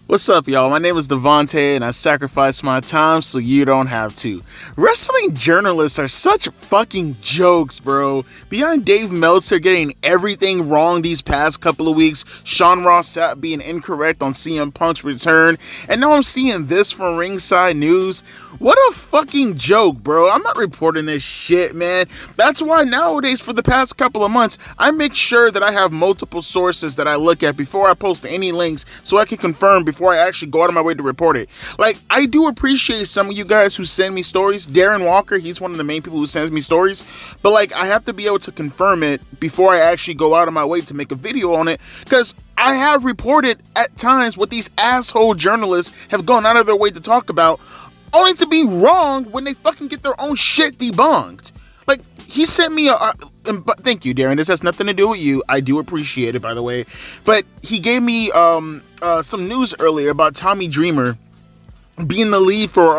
What's up, y'all? My name is Devontae, and I sacrifice my time so you don't have to. Wrestling journalists are such fucking jokes, bro. Beyond Dave Meltzer getting everything wrong these past couple of weeks, Sean Ross Sapp being incorrect on CM Punk's return, and now I'm seeing this from Ringside News. What a fucking joke, bro. I'm not reporting this shit, man. That's why nowadays, for the past couple of months, I make sure that I have multiple sources that I look at before I post any links so I can confirm before I actually go out of my way to report it. Like, I do appreciate some of you guys who send me stories. Darren Walker, he's one of the main people who sends me stories. But, like, I have to be able to confirm it before I actually go out of my way to make a video on it. Because I have reported at times what these asshole journalists have gone out of their way to talk about, only to be wrong when they fucking get their own shit debunked. Like, he sent me thank you, Darren. This has nothing to do with you. I do appreciate it, by the way. But he gave me some news earlier about Tommy Dreamer being the lead for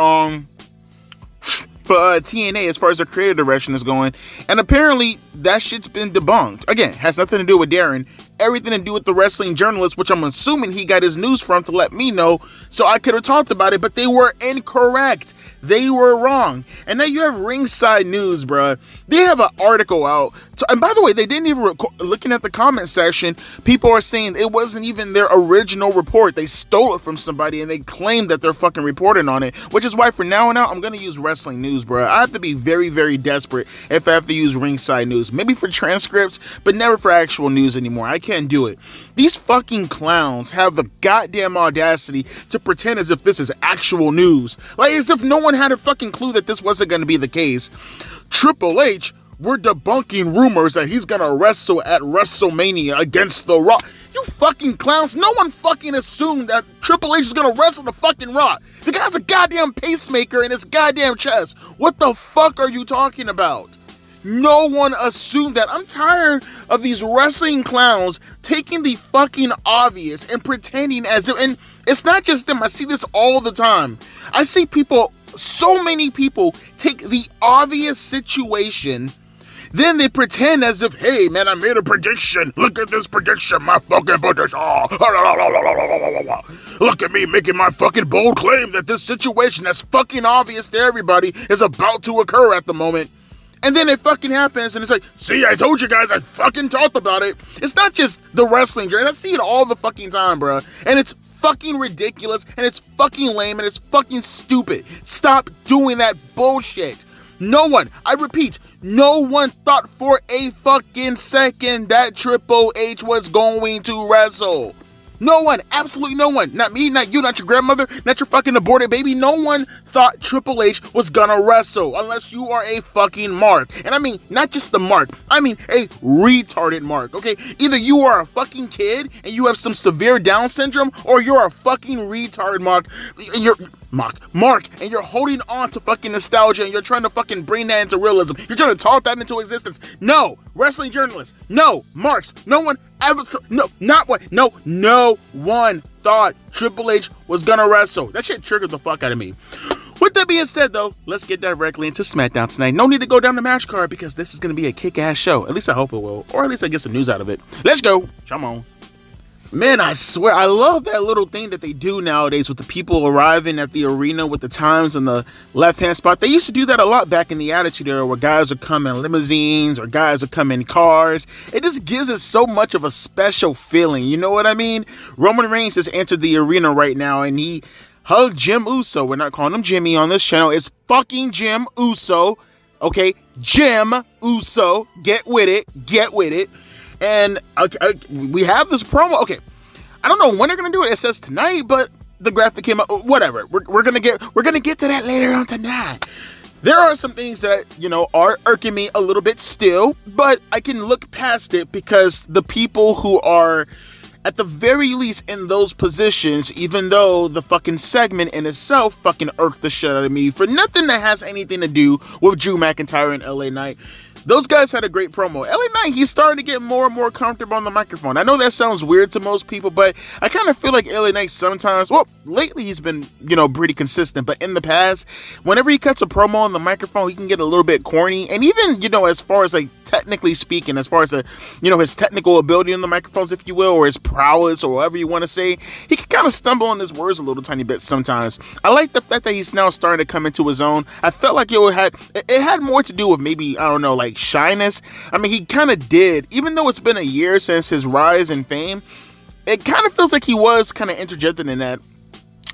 TNA as far as their creative direction is going. And apparently that shit's been debunked. Again, has nothing to do with Darren. Everything to do with the wrestling journalist, which I'm assuming he got his news from to let me know so I could have talked about it, but they were incorrect. They were wrong. And now you have Ringside News, bruh. They have an article out. And by the way, they didn't even looking at the comment section, people are saying it wasn't even their original report. They stole it from somebody and they claimed that they're fucking reporting on it, which is why from now on out, I'm going to use Wrestling News, bruh. I have to be very, very desperate if I have to use Ringside News. Maybe for transcripts, but never for actual news anymore. I can't do it. These fucking clowns have the goddamn audacity to pretend as if this is actual news. Like as if no one had a fucking clue that this wasn't going to be the case. Triple H, we're debunking rumors that he's going to wrestle at WrestleMania against The Rock. You fucking clowns. No one fucking assumed that Triple H is going to wrestle the fucking Rock. The guy's a goddamn pacemaker in his goddamn chest. What the fuck are you talking about? No one assumed that. I'm tired of these wrestling clowns taking the fucking obvious and pretending as if, and it's not just them. I see this all the time. I see people, so many people take the obvious situation, then they pretend as if, hey man, I made a prediction. Look at this prediction, my fucking prediction. Look at me making my fucking bold claim that this situation that's fucking obvious to everybody is about to occur at the moment. And then it fucking happens, and it's like, see, I told you guys, I fucking talked about it. It's not just the wrestling journey. I see it all the fucking time, bro. And it's fucking ridiculous, and it's fucking lame, and it's fucking stupid. Stop doing that bullshit. No one, I repeat, no one thought for a fucking second that Triple H was going to wrestle. No one, absolutely no one, not me, not you, not your grandmother, not your fucking aborted baby. No one thought Triple H was gonna wrestle unless you are a fucking mark. And I mean, not just the mark, I mean a retarded mark, okay? Either you are a fucking kid and you have some severe Down syndrome, or you're a fucking retard mark. Mark, and you're holding on to fucking nostalgia and you're trying to fucking bring that into realism. You're trying to talk that into existence. No, wrestling journalists, no, marks, no one ever, no, not one, no one thought Triple H was gonna wrestle. That shit triggered the fuck out of me. With that being said, though, let's get directly into Smackdown tonight. No need to go down the match card because this is gonna be a kick-ass show. At least I hope it will, or at least I get some news out of it. Let's go. Come on. Man, I swear, I love that little thing that they do nowadays with the people arriving at the arena with the times in the left-hand spot. They used to do that a lot back in the Attitude Era where guys would come in limousines or guys would come in cars. It just gives us so much of a special feeling, you know what I mean? Roman Reigns just entered the arena right now and he hugged Jim Uso. We're not calling him Jimmy on this channel. It's fucking Jim Uso, okay? Jim Uso. Get with it. And we have this promo. Okay, I don't know when they're gonna do it. It says tonight, but the graphic came up. Whatever. We're gonna get to that later on tonight. There are some things that, are irking me a little bit still, but I can look past it because the people who are at the very least in those positions, even though the fucking segment in itself fucking irked the shit out of me for nothing that has anything to do with Drew McIntyre and LA Knight. Those guys had a great promo. LA Knight, he's starting to get more and more comfortable on the microphone. I know that sounds weird to most people, but I kind of feel like LA Knight sometimes, well, lately he's been, pretty consistent, but in the past, whenever he cuts a promo on the microphone, he can get a little bit corny. And even, as far as like technically speaking, as far as his technical ability on the microphones, if you will, or his prowess or whatever you want to say, he can kind of stumble on his words a little tiny bit sometimes. I like the fact that he's now starting to come into his own. I felt like it had more to do with maybe, I don't know, like shyness. I mean, he kind of did, even though it's been a year since his rise in fame, it kind of feels like he was kind of interjected in that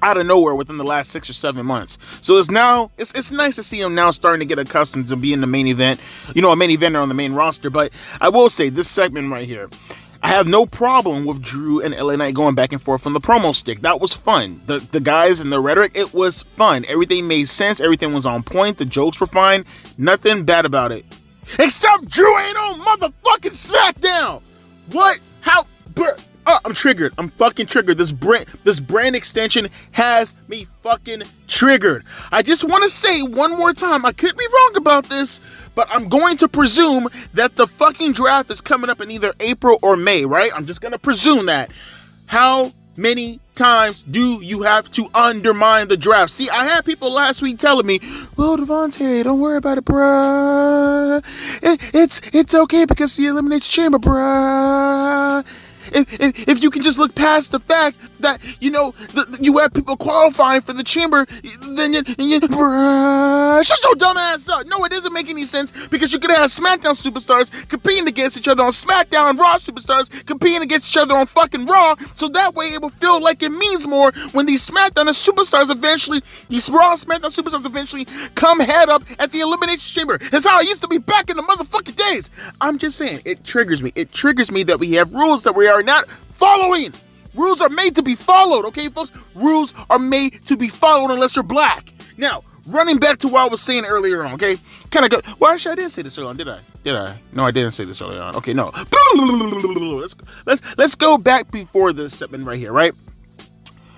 out of nowhere within the last 6 or 7 months. So it's nice to see him now starting to get accustomed to being the main event, a main eventer on the main roster. But I will say this segment right here, I have no problem with Drew and LA Knight going back and forth on the promo stick. That was fun. The guys and the rhetoric, it was fun. Everything made sense. Everything was on point. The jokes were fine. Nothing bad about it. Except Drew ain't on motherfucking Smackdown. What? How? I'm triggered. I'm fucking triggered. This brand extension has me fucking triggered. I just want to say one more time, I could be wrong about this, but I'm going to presume that the fucking draft is coming up in either April or May, right? I'm just going to presume that. How many times do you have to undermine the draft? See, I had people last week telling me, well, Devontae, don't worry about it, bruh. It's okay because the Elimination Chamber, bruh. If you can just look past the fact that, you have people qualifying for the chamber, then shut your dumb ass up. No, it doesn't make any sense because you could have SmackDown superstars competing against each other on SmackDown and Raw superstars competing against each other on fucking Raw. So that way it will feel like it means more when these Raw SmackDown superstars eventually come head up at the Elimination Chamber. That's how it used to be back in the motherfucking days. I'm just saying, it triggers me. It triggers me that we have rules that we are not following. Rules are made to be followed, okay, folks? Rules are made to be followed unless you're black. Now, running back to what I was saying earlier on, okay? Kind of go. Well, actually, I didn't say this earlier on, did I? No, I didn't say this earlier on. Okay, no. Let's go back before this segment right here, right?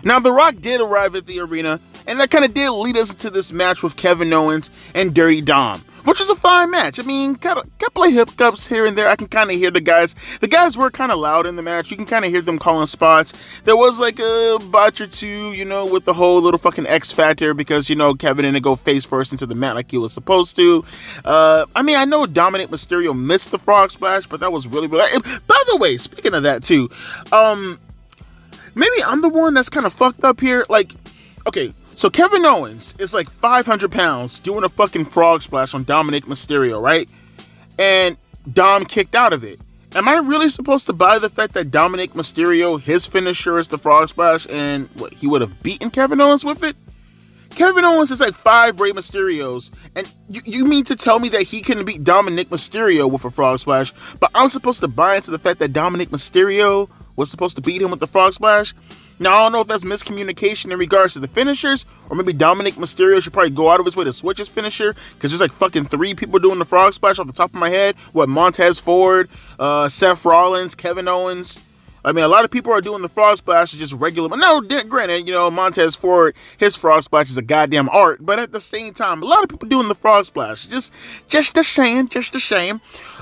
Now, The Rock did arrive at the arena, and that kind of did lead us to this match with Kevin Owens and Dirty Dom, which was a fine match. I mean, kind of couple of hiccups here and there. I can kind of hear the guys. The guys were kind of loud in the match. You can kind of hear them calling spots. There was like a botch or two, with the whole little fucking X factor because, Kevin didn't go face first into the mat like he was supposed to. I know Dominic Mysterio missed the frog splash, but that was really good. By the way, speaking of that too, maybe I'm the one that's kind of fucked up here. Like, okay, so Kevin Owens is like 500 pounds doing a fucking frog splash on Dominic Mysterio, right? And Dom kicked out of it. Am I really supposed to buy the fact that Dominic Mysterio, his finisher is the frog splash, and he would have beaten Kevin Owens with it? Kevin Owens is like 5 Rey Mysterios, and you mean to tell me that he couldn't beat Dominic Mysterio with a frog splash, but I'm supposed to buy into the fact that Dominic Mysterio was supposed to beat him with the frog splash? Now, I don't know if that's miscommunication in regards to the finishers, or maybe Dominic Mysterio should probably go out of his way to switch his finisher, because there's like fucking 3 people doing the frog splash off the top of my head. Montez Ford, Seth Rollins, Kevin Owens. I mean, a lot of people are doing the frog splash just regular. But no, granted, Montez Ford, his frog splash is a goddamn art. But at the same time, a lot of people doing the frog splash. Just a shame.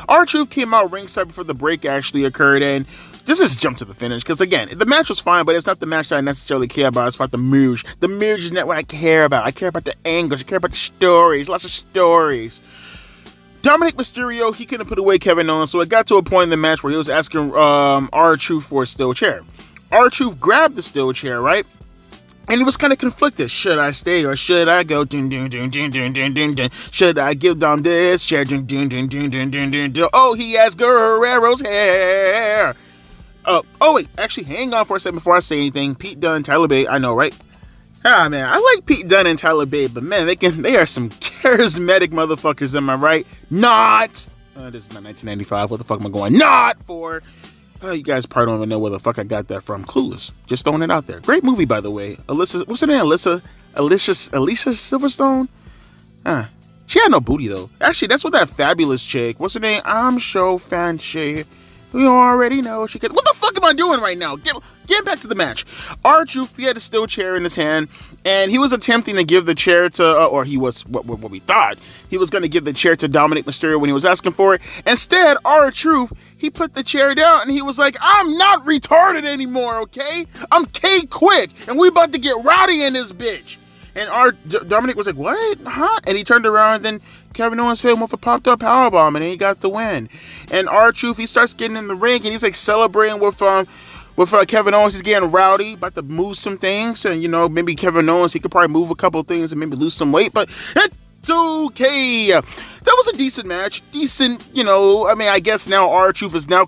R-Truth came out ringside before the break actually occurred, and this is jump to the finish, because again, the match was fine, but it's not the match that I necessarily care about. It's about the merge. The merge is not what I care about. I care about the angles. I care about the stories. Lots of stories. Dominic Mysterio, he couldn't put away Kevin Owens, so it got to a point in the match where he was asking R-Truth for a steel chair. R-Truth grabbed the steel chair, right? And he was kind of conflicted. Should I stay or should I go? Dun, dun, dun, dun, dun, dun, dun, dun. Should I give Dom this chair? Dun, dun, dun, dun, dun, dun, dun, dun. Oh, he has Guerrero's hair. Oh wait, actually, hang on for a second before I say anything. Pete Dunne, Tyler Bate, I know, right? Ah, man, I like Pete Dunne and Tyler Bate, but man, they are some charismatic motherfuckers, am I right? Not! This is not 1995, what the fuck am I going? Not for! You guys probably don't even know where the fuck I got that from. Clueless. Just throwing it out there. Great movie, by the way. What's her name? Alicia Silverstone? She had no booty, though. Actually, that's what that fabulous chick, what's her name? I'm so fancy. You already know she could. What the fuck am I doing right now? Get back to the match. R-Truth, he had a steel chair in his hand, and he was attempting to give the chair to, or he was, what we thought, he was going to give the chair to Dominic Mysterio when he was asking for it. Instead, R-Truth, he put the chair down, and he was like, I'm not retarded anymore, okay? I'm K-Quick, and we about to get rowdy in this bitch. And Dominic was like, what? Huh? And he turned around, and then Kevin Owens hit him with a popped-up powerbomb, and then he got the win. And R-Truth, he starts getting in the ring, and he's like celebrating with Kevin Owens. He's getting rowdy, about to move some things, and maybe Kevin Owens, he could probably move a couple things and maybe lose some weight, but it's okay. That was a decent match. Decent, I guess now R-Truth is now,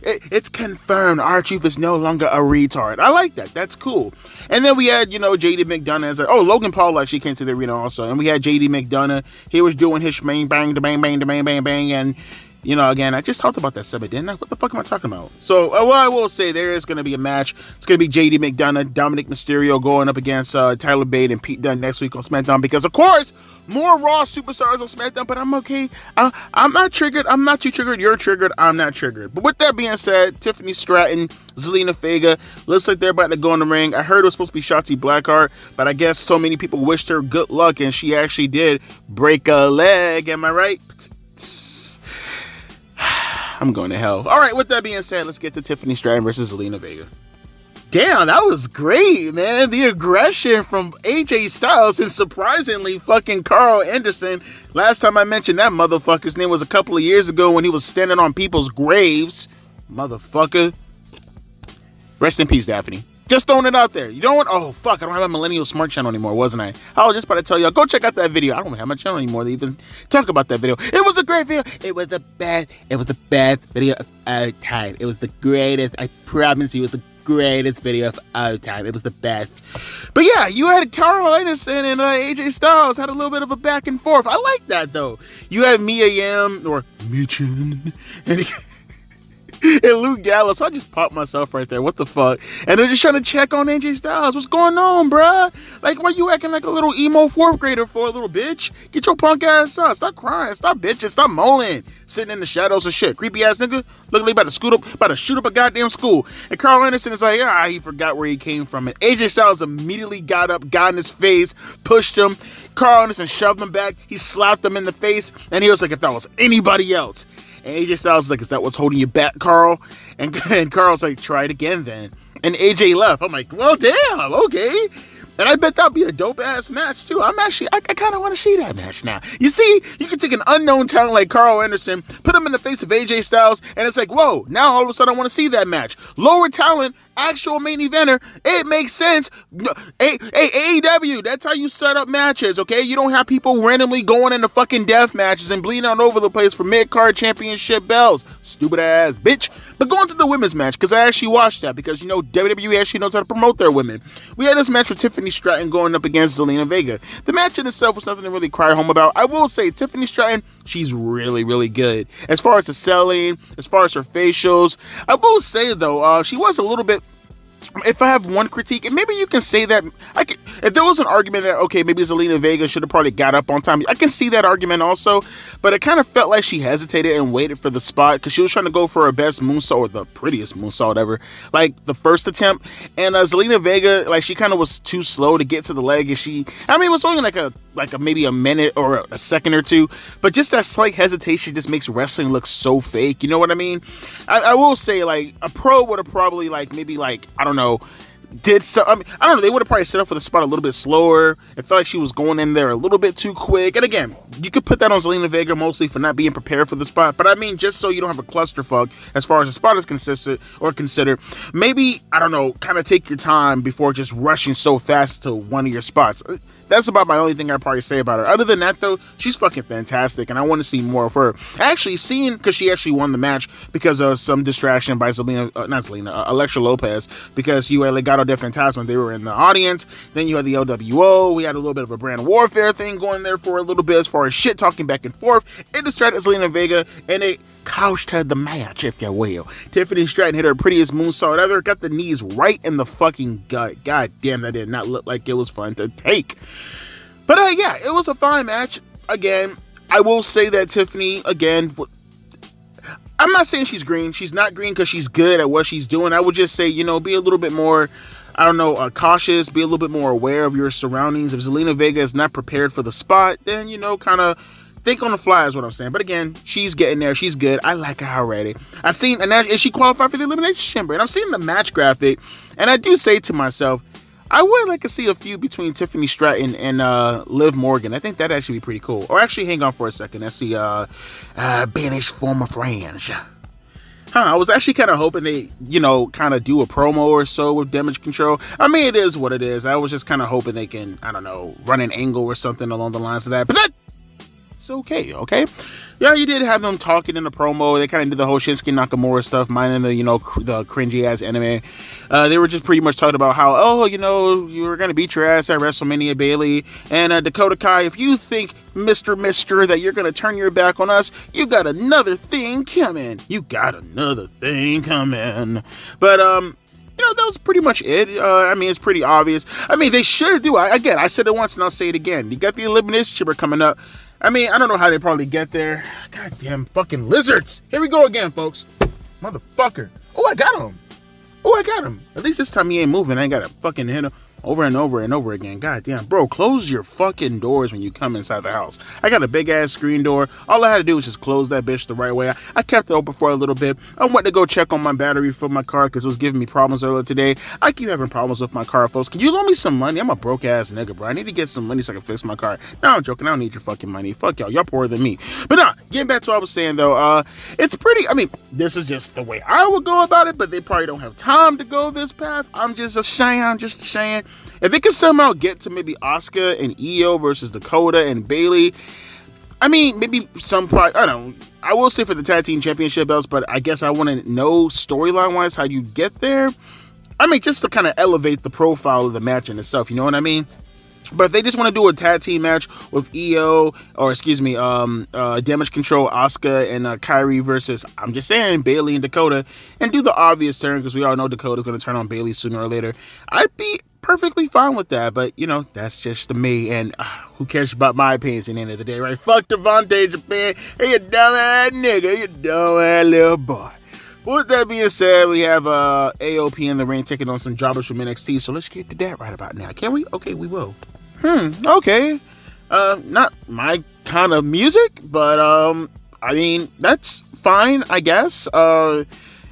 it's confirmed R-Truth is no longer a retard. I like that. That's cool. And then we had, JD McDonough as Logan Paul actually came to the arena also. And we had JD McDonough. He was doing his bang, bang, bang, bang, bang, bang, bang. And, again, I just talked about that segment, didn't I? What the fuck am I talking about? So, what I will say, there is going to be a match. It's going to be JD McDonough, Dominic Mysterio going up against Tyler Bate and Pete Dunne next week on SmackDown. Because, of course, more Raw superstars on SmackDown, but I'm okay. I'm not triggered. I'm not too triggered. You're triggered. I'm not triggered. But with that being said, Tiffany Straton, Zelina Vega, looks like they're about to go in the ring. I heard it was supposed to be Shotzi Blackheart, but I guess so many people wished her good luck, and she actually did break a leg. Am I right? I'm going to hell. All right, with that being said, let's get to Tiffany Stratton versus Zelina Vega. Damn, that was great, man. The aggression from AJ Styles and surprisingly fucking Carl Anderson. Last time I mentioned that motherfucker's name was a couple of years ago when he was standing on people's graves. Motherfucker. Rest in peace, Daphne. Just throwing it out there. You don't want... Oh, fuck. I don't have a Millennial Smart channel anymore, wasn't I? I was just about to tell y'all, go check out that video. I don't have my channel anymore to even talk about that video. It was a great video. It was the best video of all time. It was the greatest. I promise you, it was the greatest video of all time. It was the best. But yeah, you had Carl Anderson and AJ Styles had a little bit of a back and forth. I like that, though. You had Mia Yim, or Michin, and Luke Gallows, so I just popped myself right there. What the fuck? And they're just trying to check on AJ Styles. What's going on, bruh? Like, why you acting like a little emo fourth grader for a little bitch? Get your punk ass up. Stop crying. Stop bitching. Stop moaning. Sitting in the shadows and shit. Creepy ass nigga. Looking like about to shoot up a goddamn school. And Carl Anderson is like, he forgot where he came from. And AJ Styles immediately got up, got in his face, pushed him. Carl Anderson shoved him back. He slapped him in the face. And he was like, if that was anybody else. And AJ Styles was like, is that what's holding you back, Carl? And Carl's like, try it again then. And AJ left. I'm like, well, damn, okay. And I bet that'll be a dope-ass match, too. I kind of want to see that match now. You see, you can take an unknown talent like Carl Anderson, put him in the face of AJ Styles, and it's like, whoa, now all of a sudden I want to see that match. Lower talent, actual main eventer, it makes sense. AEW, that's how you set up matches, okay? You don't have people randomly going into fucking death matches and bleeding all over the place for mid-card championship belts. Stupid ass bitch. But going to the women's match, because I actually watched that, because, WWE actually knows how to promote their women. We had this match with Tiffany Stratton going up against Zelina Vega. The match in itself was nothing to really cry home about. I will say, Tiffany Stratton, she's really, really good. As far as the selling, as far as her facials, I will say, though, she was a little bit... If I have one critique, and maybe you can say that, if there was an argument that, okay, maybe Zelina Vega should have probably got up on time, I can see that argument also, but it kind of felt like she hesitated and waited for the spot, because she was trying to go for her best moonsault, or the prettiest moonsault ever, like the first attempt, and Zelina Vega, like, she kind of was too slow to get to the leg, and it was only like maybe a minute or a second or two, but just that slight hesitation just makes wrestling look so fake, you know what I mean? I will say, like, a pro would have probably, like, maybe, like, I don't know, they would have probably set up for the spot a little bit slower. It felt like she was going in there a little bit too quick. And again, you could put that on Zelina Vega mostly for not being prepared for the spot. But I mean, just so you don't have a clusterfuck as far as the spot is considered, maybe, I don't know, kind of take your time before just rushing so fast to one of your spots. That's about my only thing I'd probably say about her. Other than that, though, she's fucking fantastic, and I want to see more of her. Actually, because she actually won the match because of some distraction by Elektra Lopez, because you had Legado del Fantasma, they were in the audience. Then you had the LWO. We had a little bit of a brand warfare thing going there for a little bit as far as shit talking back and forth. It distracted Zelina Vega, and it couched her the match, if you will. Tiffany Stratton hit her prettiest moonsault ever, got the knees right in the fucking gut. God damn, that did not look like it was fun to take. But yeah, it was a fine match. Again, I will say that Tiffany, again, I'm not saying she's green. She's not green because she's good at what she's doing. I would just say, be a little bit more, cautious, be a little bit more aware of your surroundings. If Zelina Vega is not prepared for the spot, then, kind of think on the fly is what I'm saying. But again, she's getting there. She's good. I like her already. And she qualified for the Elimination Chamber. And I'm seeing the match graphic, and I do say to myself, I would like to see a feud between Tiffany Straton and Liv Morgan. I think that'd actually be pretty cool. Or actually, hang on for a second. Let's see, banished former friends. I was actually kind of hoping they, kind of do a promo or so with Damage Control. I mean, it is what it is. I was just kind of hoping they can, run an angle or something along the lines of that. But that's okay. Yeah, you did have them talking in the promo. They kind of did the whole Shinsuke Nakamura stuff, minding the, the cringy-ass anime. They were just pretty much talking about how, you were going to beat your ass at WrestleMania, Bayley. And Dakota Kai, if you think, Mr. that you're going to turn your back on us, you got another thing coming. But, that was pretty much it. It's pretty obvious. They should do. Again, I said it once and I'll say it again. You got the Elimination Chamber coming up. I don't know how they probably get there. Goddamn fucking lizards. Here we go again, folks. Motherfucker. Oh, I got him. At least this time he ain't moving. I ain't got to fucking hit him over and over and over again. Goddamn, bro, close your fucking doors when you come inside the house. I got a big ass screen door. All I had to do was just close that bitch the right way. I kept it open for a little bit. I went to go check on my battery for my car because it was giving me problems earlier today. I keep having problems with my car, folks. Can you loan me some money? I'm a broke ass nigga, bro. I need to get some money so I can fix my car. No, I'm joking. I don't need your fucking money. Fuck y'all. Y'all poorer than me. But nah, getting back to what I was saying though, it's pretty, this is just the way I would go about it, but they probably don't have time to go this path. I'm just saying. If they could somehow get to maybe Asuka and Io versus Dakota and Bayley, maybe some part, I don't know. I will say for the tag team championship belts, but I guess I want to know storyline wise how you get there. Just to kind of elevate the profile of the match in itself, you know what I mean? But if they just want to do a tag team match with Damage Control, Asuka, and Kyrie versus, I'm just saying, Bayley and Dakota, and do the obvious turn, because we all know Dakota's going to turn on Bayley sooner or later, I'd be perfectly fine with that. But, that's just me, and who cares about my opinions at the end of the day, right? Fuck Devontae Japan. Hey, you dumb-ass nigga. You dumb-ass little boy. With that being said, we have AOP in the ring taking on some jobbers from NXT, so let's get to that right about now. Can we? Okay, we will. Okay. Not my kind of music, but, that's fine, I guess.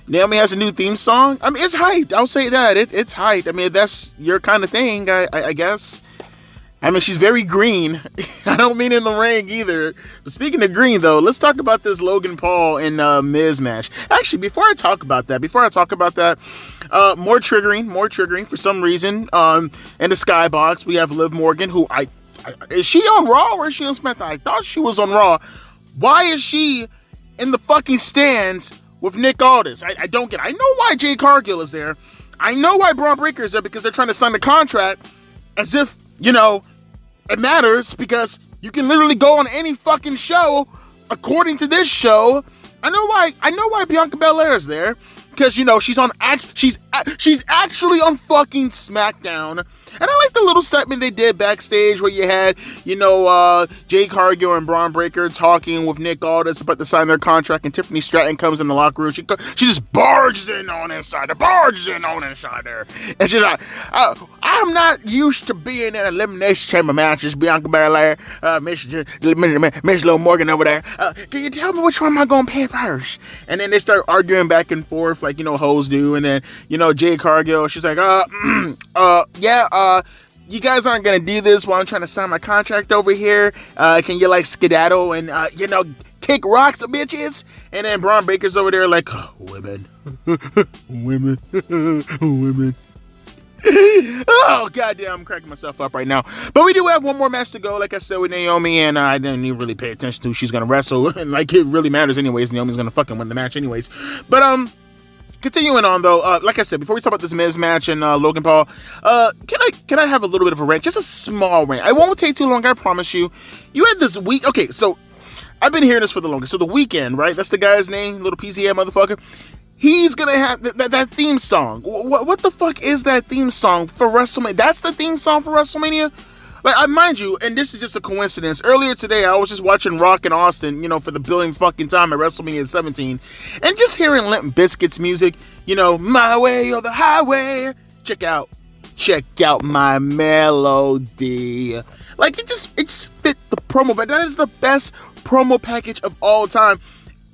Naomi has a new theme song. It's hyped. I'll say that. It's hyped. If that's your kind of thing, I guess. She's very green. I don't mean in the ring either. But speaking of green, though, let's talk about this Logan Paul and Miz match. Actually, before I talk about that, more triggering for some reason. In the skybox, we have Liv Morgan, who is she on Raw or is she on SmackDown? I thought she was on Raw. Why is she in the fucking stands with Nick Aldis? I don't get it. I know why Jay Cargill is there. I know why Braun Breaker is there, because they're trying to sign the contract as if, it matters, because you can literally go on any fucking show according to this show. I know why Bianca Belair is there, because she's actually on fucking Smackdown. And I like the little segment they did backstage where you had, Jay Cargill and Braun Breaker talking with Nick Aldis about to sign their contract, and Tiffany Stratton comes in the locker room. She just barges in on inside there. And she's like, I'm not used to being in elimination chamber matches, Bianca Belair, Miss Lil Morgan over there. Can you tell me which one am I going to pay first? And then they start arguing back and forth like, hoes do. And then, Jay Cargill, she's like, you guys aren't gonna do this while I'm trying to sign my contract over here. Can you skedaddle and kick rocks, bitches? And then Braun Breaker's over there like, women. Oh, goddamn, I'm cracking myself up right now. But we do have one more match to go, like I said, with Naomi, and I didn't even really pay attention to who she's gonna wrestle, and it really matters anyways. Naomi's gonna fucking win the match anyways. But continuing on though, like I said, before we talk about this Miz match and Logan Paul, can I have a little bit of a rant? Just a small rant. I won't take too long, I promise you. You had this week. Okay, so I've been hearing this for the longest. So the Weeknd, right? That's the guy's name, little PZM motherfucker. He's gonna have that theme song. What the fuck is that theme song for WrestleMania? That's the theme song for WrestleMania? Like, mind you, and this is just a coincidence. Earlier today, I was just watching Rock in Austin, for the billionth fucking time at WrestleMania 17, and just hearing Limp Bizkit's music, my way or the highway. Check out my melody. Like, it just fit the promo, but that is the best promo package of all time.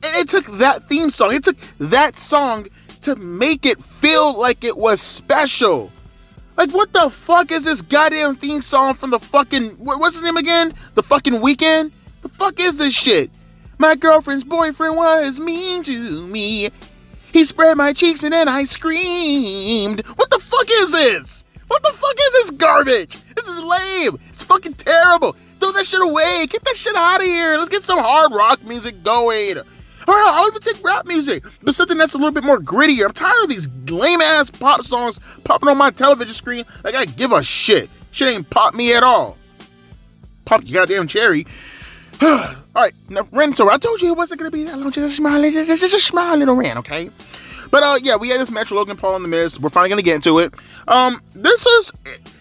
And it took that theme song, it took that song to make it feel like it was special. Like, what the fuck is this goddamn theme song from the fucking, what's his name again? The fucking Weekend? The fuck is this shit? My girlfriend's boyfriend was mean to me. He spread my cheeks and then I screamed. What the fuck is this? What the fuck is this garbage? This is lame. It's fucking terrible. Throw that shit away. Get that shit out of here. Let's get some hard rock music going. Or I'll even take rap music, but something that's a little bit more grittier. I'm tired of these lame-ass pop songs popping on my television screen. Like, I give a shit. Shit ain't pop me at all. Pop your goddamn cherry. Alright, now, rant over. I told you it wasn't going to be that long. Just a small little rant, okay? But, yeah, we had this match with Logan Paul and The Miz. We're finally going to get into it.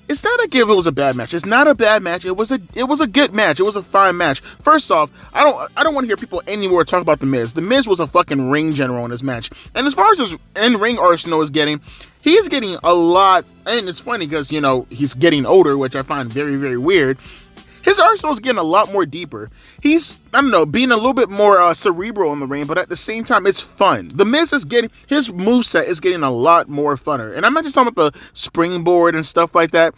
It's not like if it was a bad match. It's not a bad match. It was a good match. It was a fine match. First off, I don't want to hear people anymore talk about The Miz. The Miz was a fucking ring general in this match. And as far as his in-ring arsenal is getting, he's getting a lot. And it's funny because, he's getting older, which I find very, very weird. His arsenal's getting a lot more deeper. He's, being a little bit more cerebral in the ring, but at the same time, it's fun. The Miz his moveset is getting a lot more funner. And I'm not just talking about the springboard and stuff like that.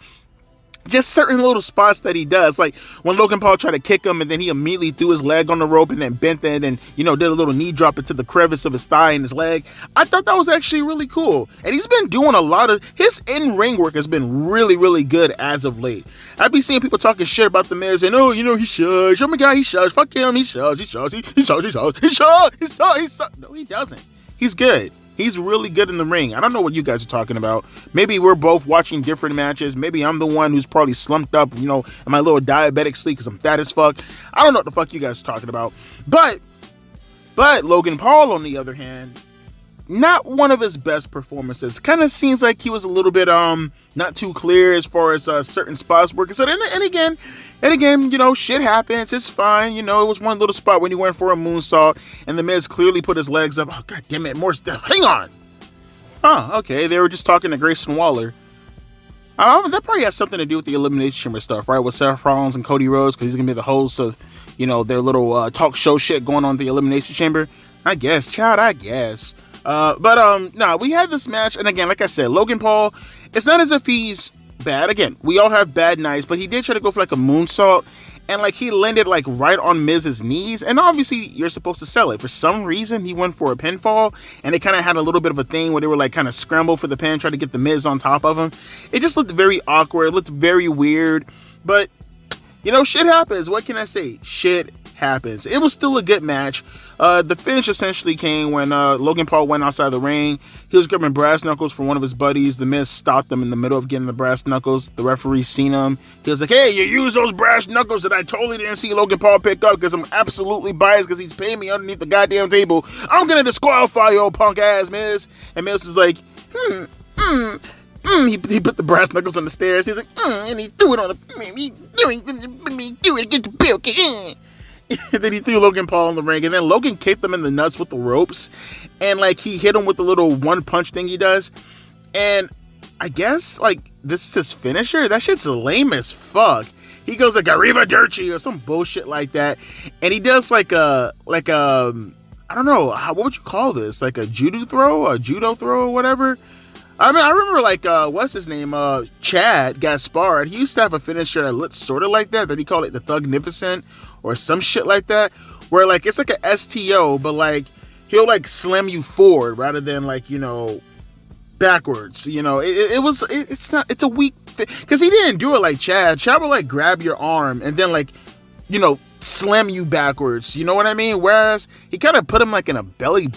Just certain little spots that he does, like when Logan Paul tried to kick him and then he immediately threw his leg on the rope and then bent it and did a little knee drop into the crevice of his thigh and his leg. I thought that was actually really cool. And he's been doing a lot of, his in-ring work has been really, really good as of late. I've been seeing people talking shit about The Miz and, he shows. Oh my God, he shows. Fuck him, he shows. No, he doesn't. He's good. He's really good in the ring. I don't know what you guys are talking about. Maybe we're both watching different matches. Maybe I'm the one who's probably slumped up, in my little diabetic sleep because I'm fat as fuck. I don't know what the fuck you guys are talking about. But Logan Paul, on the other hand, not one of his best performances. Kind of seems like he was a little bit not too clear as far as certain spots were concerned. And again, shit happens. It's fine. It was one little spot when he went for a moonsault and The Miz clearly put his legs up. Oh, God damn it, more stuff. Hang on. Oh, okay. They were just talking to Grayson Waller. That probably has something to do with the Elimination Chamber stuff, right? With Seth Rollins and Cody Rhodes, because he's going to be the host of, their little talk show shit going on at the Elimination Chamber. I guess, child, I guess. We had this match, and again, like I said, Logan Paul, it's not as if he's bad. Again, we all have bad nights, but he did try to go for like a moonsault, and like he landed like right on Miz's knees, and obviously you're supposed to sell it. For some reason, he went for a pinfall, and they kind of had a little bit of a thing where they were like kind of scramble for the pin, trying to get the Miz on top of him. It just looked very awkward, it looked very weird, but shit happens. What can I say? Shit happens. It was still a good match. The finish essentially came when Logan Paul went outside the ring. He was grabbing brass knuckles from one of his buddies. The Miz stopped him in the middle of getting the brass knuckles. The referee seen him. He was like, hey, you use those brass knuckles that I totally didn't see Logan Paul pick up because I'm absolutely biased because he's paying me underneath the goddamn table. I'm gonna disqualify you, old punk ass Miz. And Miz was like, He put the brass knuckles on the stairs. He's like, and he threw it on the, do it, get the bill. And then he threw Logan Paul in the ring, and then Logan kicked him in the nuts with the ropes, and like he hit him with the little one punch thing he does, and I guess like this is his finisher. That shit's lame as fuck. He goes like arrivederci or some bullshit like that, and he does like a I don't know, what would you call this? Like a judo throw or whatever. I mean, I remember like what's his name? Chad Gaspard. He used to have a finisher that looked sort of like that he called it the Thugnificent or some shit like that, where like it's like a STO, but like he'll like slam you forward rather than like backwards. It's a weak because he didn't do it like Chad. Chad would like grab your arm and then like slam you backwards. You know what I mean? Whereas he kind of put him like in a belly,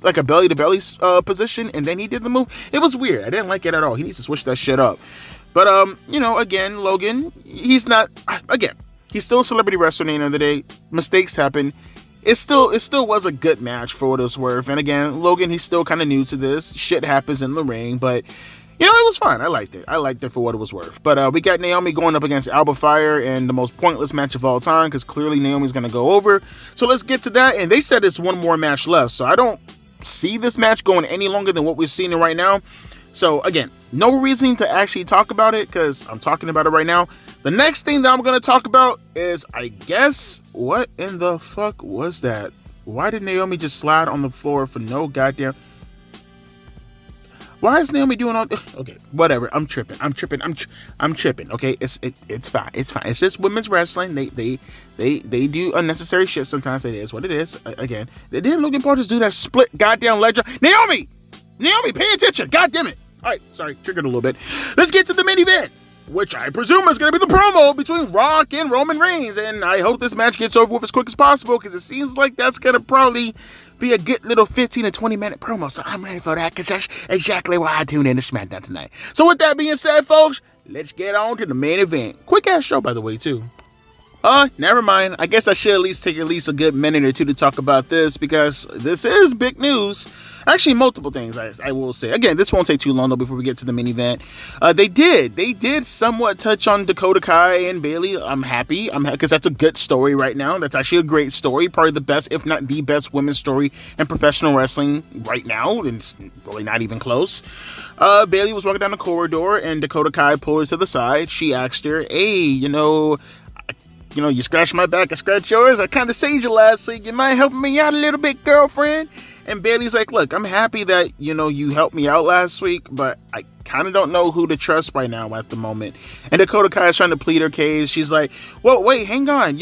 like a belly to belly position, and then he did the move. It was weird. I didn't like it at all. He needs to switch that shit up. But again, Logan, he's still a celebrity wrestler at the end of the day. Mistakes happen. It still was a good match for what it was worth. And again, Logan, he's still kind of new to this. Shit happens in the ring, but You know, it was fun. I liked it. I liked it for what it was worth. But we got Naomi going up against Alba Fire in the most pointless match of all time because clearly Naomi's going to go over. So let's get to that. And they said it's one more match left. So I don't see this match going any longer than what we're seeing it right now. So again, no reason to actually talk about it because I'm talking about it right now. The next thing that I'm going to talk about is, I guess, what in the fuck was that? Why did Naomi just slide on the floor for no goddamn... Why is Naomi doing all... Okay, whatever. I'm tripping. I'm tripping. Okay, it's fine. It's fine. It's just women's wrestling. They do unnecessary shit sometimes. It is what it is. Again, didn't Logan Paul just do that split goddamn ledger? Naomi, pay attention. God damn it. All right, sorry, triggered a little bit. Let's get to the main event, which I presume is going to be the promo between Rock and Roman Reigns. And I hope this match gets over with as quick as possible because it seems like that's going to probably be a good little 15 to 20 minute promo. So I'm ready for that because that's exactly why I tuned in to Smackdown tonight. So with that being said, folks, let's get on to the main event. Quick ass show, by the way, too. Never mind. I guess I should at least take a good minute or two to talk about this because this is big news. Actually, multiple things I will say. Again, this won't take too long though before we get to the main event. They did somewhat touch on Dakota Kai and Bayley. I'm happy because that's a good story right now. That's actually a great story. Probably the best, if not the best women's story in professional wrestling right now. And it's really not even close. Bayley was walking down the corridor and Dakota Kai pulled her to the side. She asked her, hey, you scratched my back, I scratched yours. I kind of saved you last week. You mind helping me out a little bit, girlfriend? And Bayley's like, look, I'm happy that, you helped me out last week, but I kind of don't know who to trust right now at the moment. And Dakota Kai is trying to plead her case. She's like, well, wait, hang on.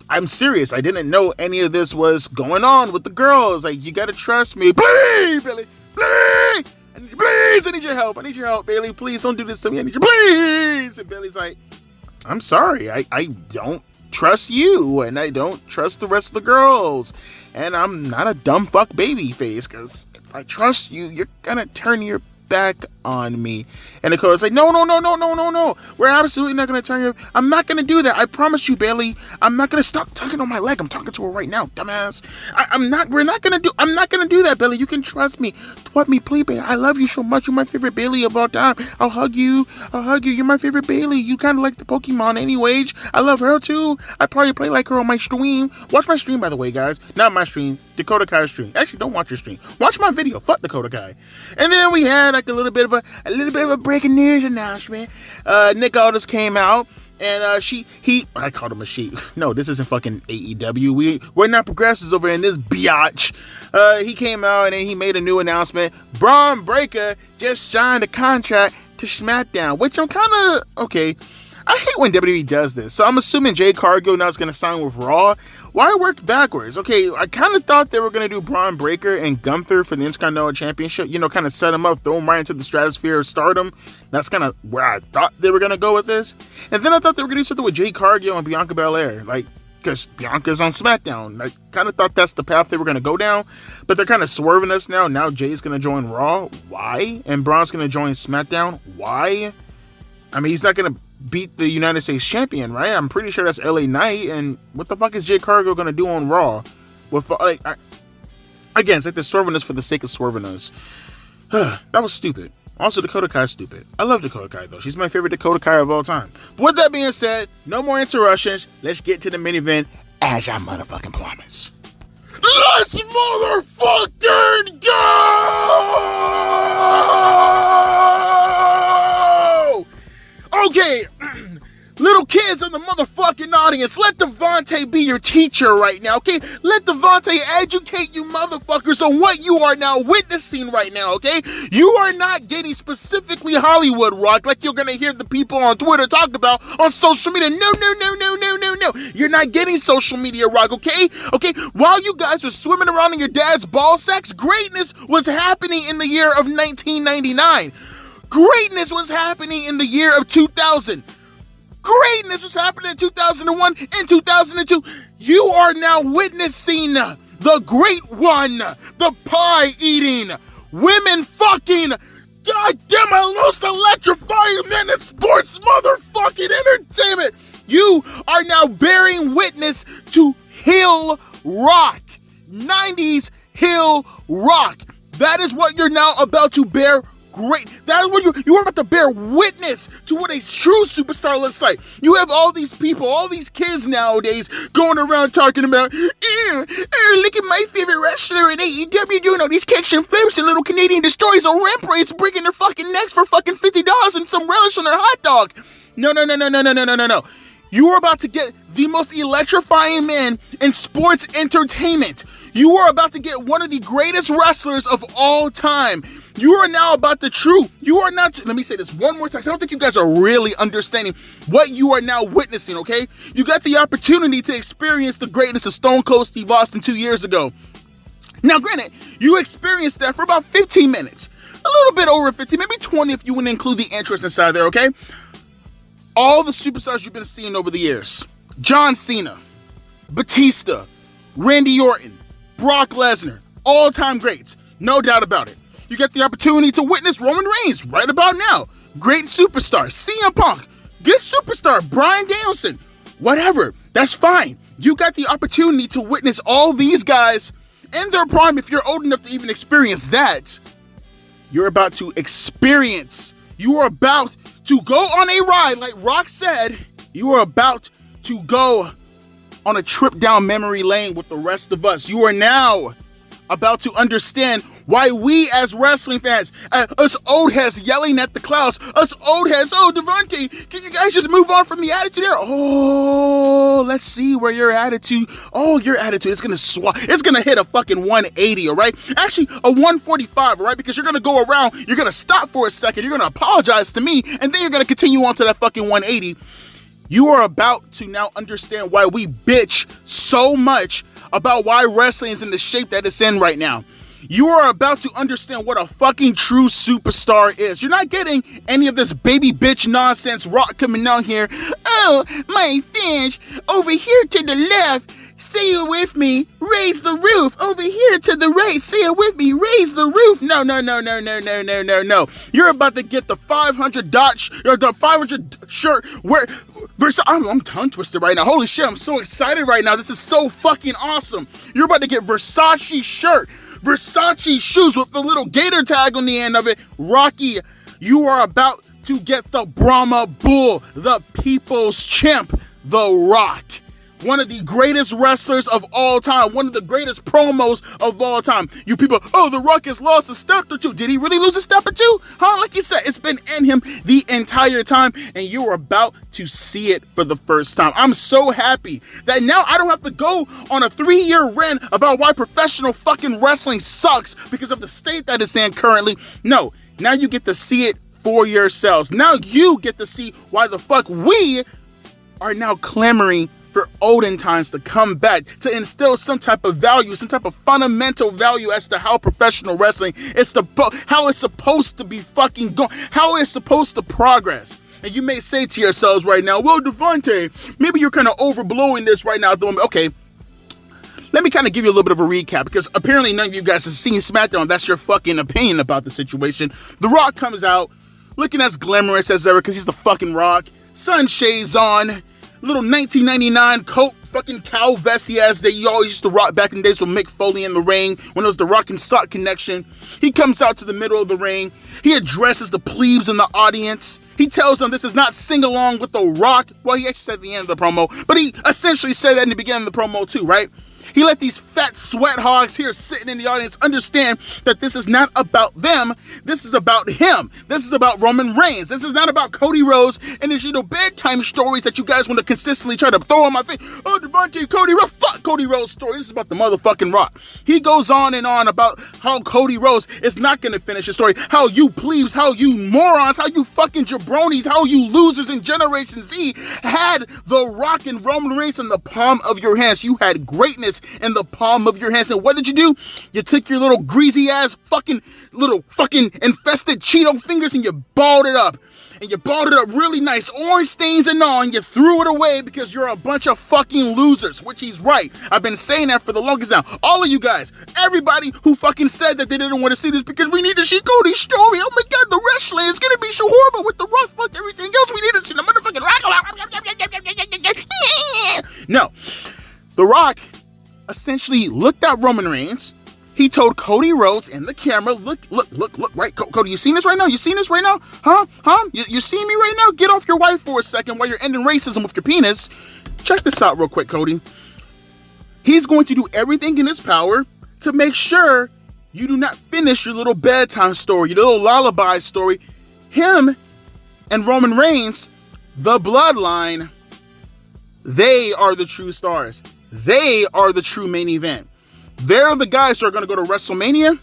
I'm serious. I didn't know any of this was going on with the girls. Like, you got to trust me. Please, Bayley, please. Please, I need your help. Bayley, please don't do this to me. I need you, please. And Bayley's like, I'm sorry, I don't trust you, and I don't trust the rest of the girls, and I'm not a dumb fuck baby face, because if I trust you, you're gonna turn your back on me. And Dakota's like, no, we're absolutely not gonna turn your... I'm not gonna do that, I promise you, Bayley. I'm not gonna stop tugging on my leg. I'm talking to her right now, dumbass. I'm not gonna do that, Bayley. You can trust me. What me, please, Bayley. I love you so much. You're my favorite Bayley of all time. I'll hug you. You're my favorite Bayley. You kind of like the Pokemon anyways. I love her too. I probably play like her on my stream. Watch my stream, by the way, guys. Not my stream, Dakota Kai's stream. Actually, don't watch your stream. Watch my video. Fuck Dakota Kai. And then we had like a little bit of a breaking news announcement. Nick Aldis came out. And I called him a sheep. No, this isn't fucking AEW. We're not progressives over in this biatch. He came out and he made a new announcement. Braun Breaker just signed a contract to Smackdown, which I'm kind of, okay. I hate when WWE does this. So I'm assuming Jay Cargill now is going to sign with Raw. Why work backwards? Okay, I kind of thought they were going to do Braun Breaker and Gunther for the Intercontinental Championship. Kind of set them up, throw them right into the stratosphere of stardom. That's kind of where I thought they were going to go with this. And then I thought they were going to do something with Jay Cargill and Bianca Belair. Because Bianca's on SmackDown. I kind of thought that's the path they were going to go down. But they're kind of swerving us now. Now Jay's going to join Raw. Why? And Braun's going to join SmackDown. Why? I mean, he's not going to beat the United States champion, right? I'm pretty sure that's LA Knight. And what the fuck is Jay Cargill going to do on Raw? Again, it's like they're swerving us for the sake of swerving us. That was stupid. Also, Dakota Kai's stupid. I love Dakota Kai, though. She's my favorite Dakota Kai of all time. But with that being said, no more interruptions. Let's get to the main event as I motherfucking promise. Let's motherfucking go! Okay, little kids in the motherfucking audience, let Devontae be your teacher right now, okay? Let Devontae educate you motherfuckers on what you are now witnessing right now, okay? You are not getting specifically Hollywood Rock like you're gonna hear the people on Twitter talk about on social media. No. You're not getting social media Rock, okay? Okay, while you guys are swimming around in your dad's ball sacks, greatness was happening in the year of 1999. Greatness was happening in the year of 2000. Greatness was happening in 2001 and 2002. You are now witnessing the great one, the pie-eating, women-fucking, goddamn most electrifying men in sports motherfucking entertainment. You are now bearing witness to Hill Rock. 90s Hill Rock. That is what you're now about to bear great. That's what you are about to bear witness to what a true superstar looks like. You have all these people, all these kids nowadays going around talking about, look at my favorite wrestler in AEW doing all these kicks and flips and little Canadian destroyers on ramp race, breaking their fucking necks for fucking $50 and some relish on their hot dog. No. You are about to get the most electrifying man in sports entertainment. You are about to get one of the greatest wrestlers of all time. You are now about let me say this one more time, 'cause I don't think you guys are really understanding what you are now witnessing, okay? You got the opportunity to experience the greatness of Stone Cold Steve Austin 2 years ago. Now, granted, you experienced that for about 15 minutes. A little bit over 15, maybe 20 if you want to include the entrance inside there, okay? All the superstars you've been seeing over the years. John Cena, Batista, Randy Orton, Brock Lesnar, all-time greats, no doubt about it. You get the opportunity to witness Roman Reigns right about now. Great superstar. CM Punk, good superstar. Bryan Danielson, whatever, that's fine. You got the opportunity to witness all these guys in their prime. If you're old enough to even experience that, you are about to go on a ride, like Rock said. You are about to go on a trip down memory lane with the rest of us. You are now about to understand why we as wrestling fans, us old heads yelling at the clouds, us old heads, Devontae, can you guys just move on from the attitude era? Let's see where your attitude is gonna hit a fucking 180, all right? Actually, a 145, all right? Because you're gonna go around, you're gonna stop for a second, you're gonna apologize to me, and then you're gonna continue on to that fucking 180. You are about to now understand why we bitch so much about why wrestling is in the shape that it's in right now. You are about to understand what a fucking true superstar is. You're not getting any of this baby bitch nonsense Rock coming out here. Oh, my fans, over here to the left, say it with me, raise the roof. Over here to the right, say it with me, raise the roof. No. You're about to get the 500 shirt where I'm tongue twisted right now. Holy shit, I'm so excited right now. This is so fucking awesome. You're about to get Versace shirt, Versace shoes with the little gator tag on the end of it. Rocky, you are about to get the Brahma Bull, the people's champ, The Rock. One of the greatest wrestlers of all time. One of the greatest promos of all time. You people, The Rock has lost a step or two. Did he really lose a step or two? Like you said, it's been in him the entire time, and you are about to see it for the first time. I'm so happy that now I don't have to go on a 3-year rant about why professional fucking wrestling sucks because of the state that it's in currently. No, now you get to see it for yourselves. Now you get to see why the fuck we are now clamoring for olden times to come back, to instill some type of value, some type of fundamental value as to how professional wrestling is how it's supposed to be fucking going, how it's supposed to progress. And you may say to yourselves right now, well, Devontae, maybe you're kind of overblowing this right now at the moment. Okay, let me kind of give you a little bit of a recap, because apparently none of you guys have seen Smackdown. That's your fucking opinion about the situation. The Rock comes out looking as glamorous as ever because he's the fucking Rock. Sunshades on, little 1999 coat, fucking cow vest he has that you always used to rock back in the days with Mick Foley in the ring when it was the Rock and Sock connection. He comes out to the middle of the ring. He addresses the plebes in the audience. He tells them this is not sing along with the Rock. Well, he actually said at the end of the promo, but he essentially said that in the beginning of the promo too, right? He let these fat sweat hogs here sitting in the audience understand that this is not about them. This is about him. This is about Roman Reigns. This is not about Cody Rhodes and his bedtime stories that you guys want to consistently try to throw on my face. Devontae, Cody Rhodes, fuck Cody Rhodes' story. This is about the motherfucking Rock. He goes on and on about how Cody Rhodes is not going to finish his story. How you plebes, how you morons, how you fucking jabronis, how you losers in Generation Z had the Rock and Roman Reigns in the palm of your hands. You had greatness in the palm of your hands. And what did you do? You took your little greasy ass fucking infested Cheeto fingers and you balled it up. And you balled it up really nice, orange stains and all, and you threw it away because you're a bunch of fucking losers, which he's right. I've been saying that for the longest now. All of you guys, everybody who fucking said that they didn't want to see this because we need to see Cody's story. Oh my God, the wrestling is going to be so horrible with the Rock, fuck everything else. We need to see the motherfucking Rock. No. The Rock essentially looked at Roman Reigns. He told Cody Rhodes in the camera, look, right? Cody, you seen this right now? You seen this right now? Huh? You see me right now? Get off your wife for a second while you're ending racism with your penis. Check this out real quick, Cody. He's going to do everything in his power to make sure you do not finish your little bedtime story, your little lullaby story. Him and Roman Reigns, the bloodline, they are the true stars. They are the true main event. They're the guys who are going to go to WrestleMania,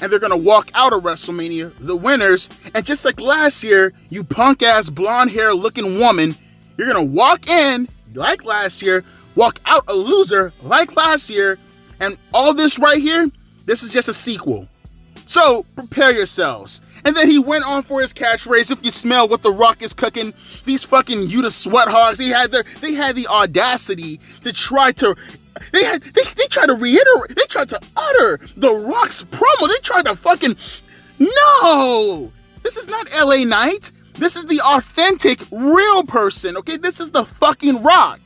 and they're going to walk out of WrestleMania, the winners. And just like last year, you punk-ass, blonde-hair looking woman, you're going to walk in, like last year, walk out a loser, like last year, and all this right here, this is just a sequel. So, prepare yourselves. And then he went on for his catchphrase, if you smell what The Rock is cooking, these fucking Utah sweat hogs, they had the audacity to try to, they tried to reiterate, they tried to utter The Rock's promo, they tried to fucking, no! This is not LA Knight, this is the authentic, real person, okay? This is the fucking Rock.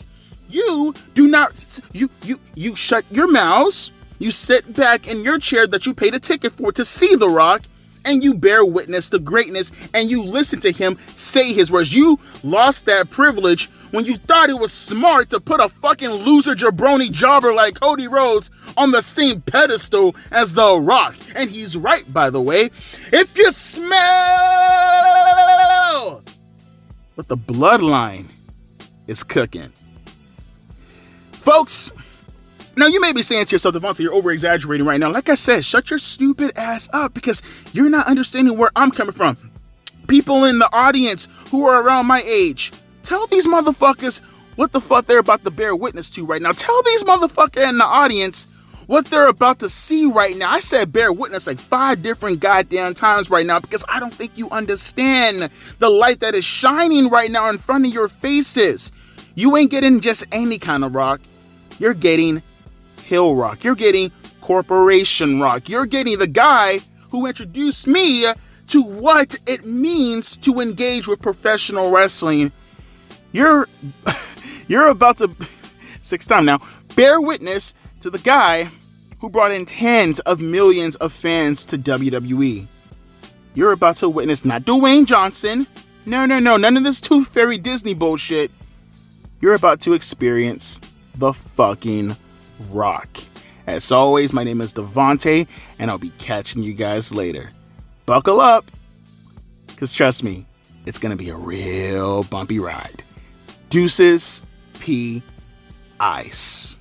You do not, you shut your mouths, you sit back in your chair that you paid a ticket for to see The Rock, and you bear witness to greatness, and you listen to him say his words. You lost that privilege when you thought it was smart to put a fucking loser jabroni jobber like Cody Rhodes on the same pedestal as The Rock. And he's right, by the way. If you smell what the bloodline is cooking. Folks, now, you may be saying to yourself, Devontae, you're over-exaggerating right now. Like I said, shut your stupid ass up because you're not understanding where I'm coming from. People in the audience who are around my age, tell these motherfuckers what the fuck they're about to bear witness to right now. Tell these motherfuckers in the audience what they're about to see right now. I said bear witness like 5 different goddamn times right now because I don't think you understand the light that is shining right now in front of your faces. You ain't getting just any kind of Rock. You're getting Hill Rock. You're getting Corporation Rock. You're getting the guy who introduced me to what it means to engage with professional wrestling. You're about to, 6th time now, bear witness to the guy who brought in tens of millions of fans to WWE. You're about to witness not Dwayne Johnson. No, none of this Tooth Fairy Disney bullshit. You're about to experience the fucking Rock. As always, my name is Devontae, and I'll be catching you guys later. Buckle up, because trust me, it's going to be a real bumpy ride. Deuces, P. Ice.